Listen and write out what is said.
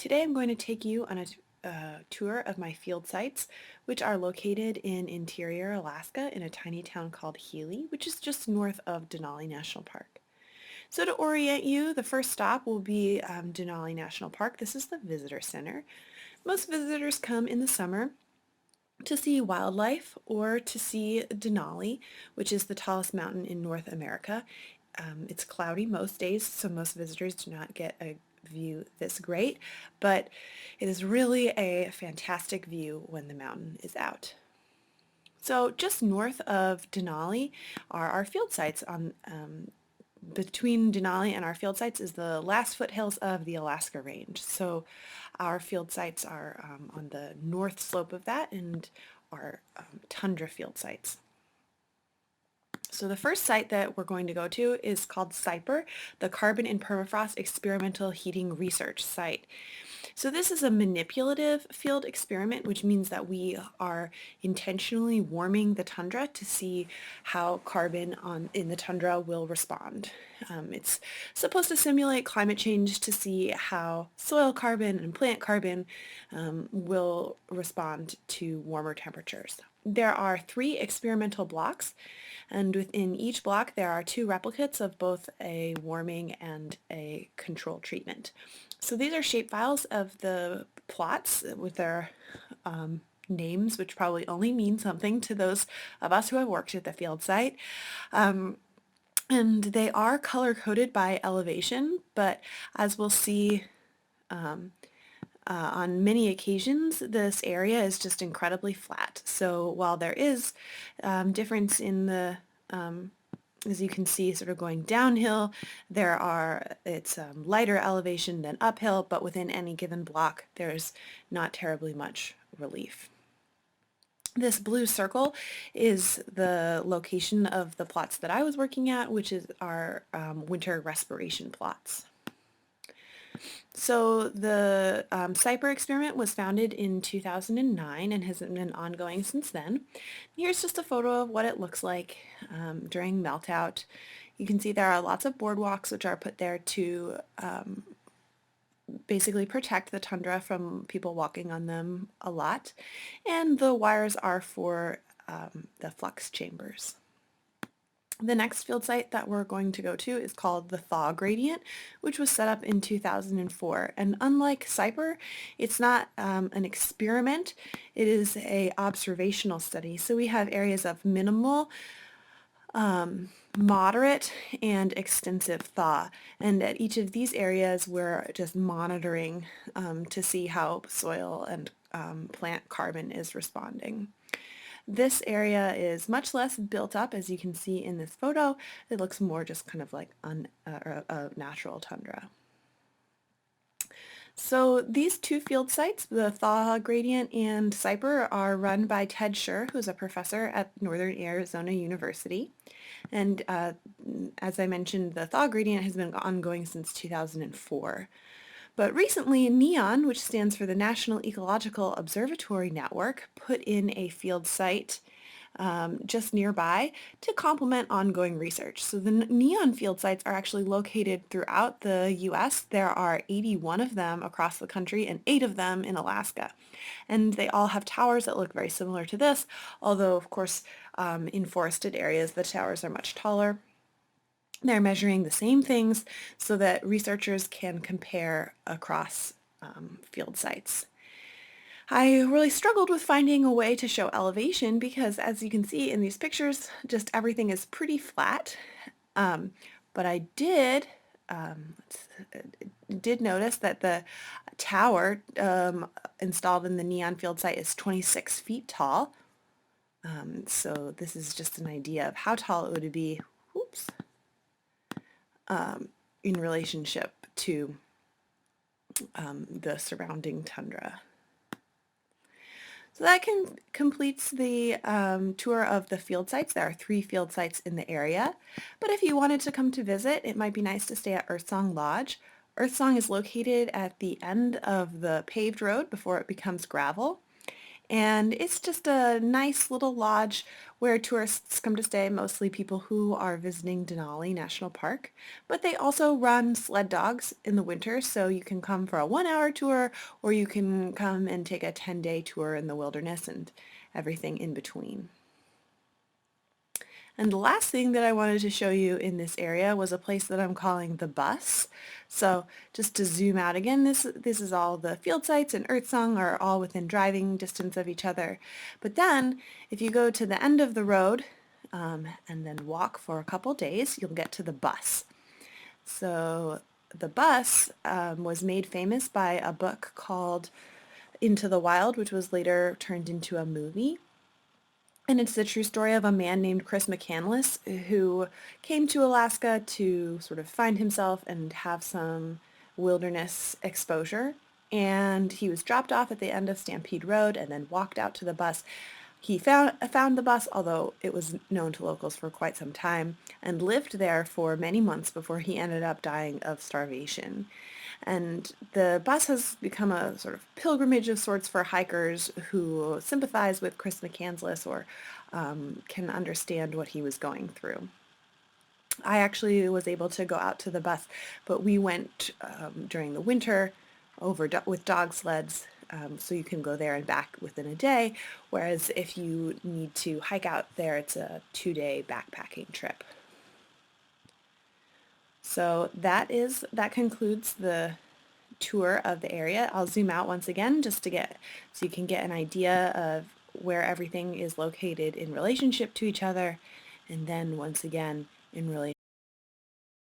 Today I'm going to take you on a tour of my field sites, which are located in interior Alaska in a tiny town called Healy, which is just north of Denali National Park. So to orient you, the first stop will be Denali National Park. This is the visitor center. Most visitors come in the summer to see wildlife or to see Denali, which is the tallest mountain in North America. It's cloudy most days, so most visitors do not get a view this great, but it is really a fantastic view when the mountain is out. So just north of Denali are our field sites. Between Denali and our field sites is the last foothills of the Alaska Range. So our field sites are on the north slope of that and are tundra field sites. So the first site that we're going to go to is called SUR, the Carbon in Permafrost Experimental Heating Research Site. So this is a manipulative field experiment, which means that we are intentionally warming the tundra to see how carbon in the tundra will respond. It's supposed to simulate climate change to see how soil carbon and plant carbon will respond to warmer temperatures. There are 3 experimental blocks, and within each block there are 2 replicates of both a warming and a control treatment. So these are shapefiles of the plots with their names, which probably only mean something to those of us who have worked at the field site. And they are color-coded by elevation, but as we'll see on many occasions, this area is just incredibly flat. So while there is difference in the, as you can see, sort of going downhill, it's lighter elevation than uphill, but within any given block, there's not terribly much relief. This blue circle is the location of the plots that I was working at, which is our winter respiration plots. So the SUR experiment was founded in 2009 and has been ongoing since then. Here's just a photo of what it looks like during meltout. You can see there are lots of boardwalks which are put there to basically protect the tundra from people walking on them a lot. And the wires are for the flux chambers. The next field site that we're going to go to is called the thaw gradient, which was set up in 2004. And unlike SUR, it's not an experiment, it is an observational study. So we have areas of minimal, moderate, and extensive thaw. And at each of these areas, we're just monitoring to see how soil and plant carbon is responding. This area is much less built up, as you can see in this photo. It looks more just kind of like a natural tundra. So these 2 field sites, the thaw gradient and SUR, are run by Ted Schur, who's a professor at Northern Arizona University. And as I mentioned, the thaw gradient has been ongoing since 2004. But recently, NEON, which stands for the National Ecological Observatory Network, put in a field site just nearby to complement ongoing research. So the NEON field sites are actually located throughout the U.S. There are 81 of them across the country and 8 of them in Alaska. And they all have towers that look very similar to this, although of course in forested areas the towers are much taller. They're measuring the same things so that researchers can compare across field sites. I really struggled with finding a way to show elevation because, as you can see in these pictures, just everything is pretty flat. But I did notice that the tower installed in the NEON field site is 26 feet tall. So this is just an idea of how tall it would be. Oops. In relationship to the surrounding tundra. So that completes the tour of the field sites. There are 3 field sites in the area, but if you wanted to come to visit, it might be nice to stay at Earthsong Lodge. Earthsong is located at the end of the paved road before it becomes gravel, And it's just a nice little lodge where tourists come to stay, mostly people who are visiting Denali National Park. But they also run sled dogs in the winter, so you can come for a 1-hour tour or you can come and take a 10-day tour in the wilderness and everything in between. And the last thing that I wanted to show you in this area was a place that I'm calling the Bus. So just to zoom out again, this is all the field sites, and Earthsong are all within driving distance of each other. But then if you go to the end of the road and then walk for a couple days, you'll get to the Bus. So the Bus was made famous by a book called Into the Wild, which was later turned into a movie. And it's the true story of a man named Chris McCandless who came to Alaska to sort of find himself and have some wilderness exposure. And he was dropped off at the end of Stampede Road and then walked out to the bus. He found the bus, although it was known to locals for quite some time, and lived there for many months before he ended up dying of starvation. And the bus has become a sort of pilgrimage of sorts for hikers who sympathize with Chris McCandless or can understand what he was going through. I actually was able to go out to the bus, but we went during the winter with dog sleds, so you can go there and back within a day, whereas if you need to hike out there, it's a 2-day backpacking trip. So that concludes the tour of the area. I'll zoom out once again just so you can get an idea of where everything is located in relationship to each other, and then once again in relation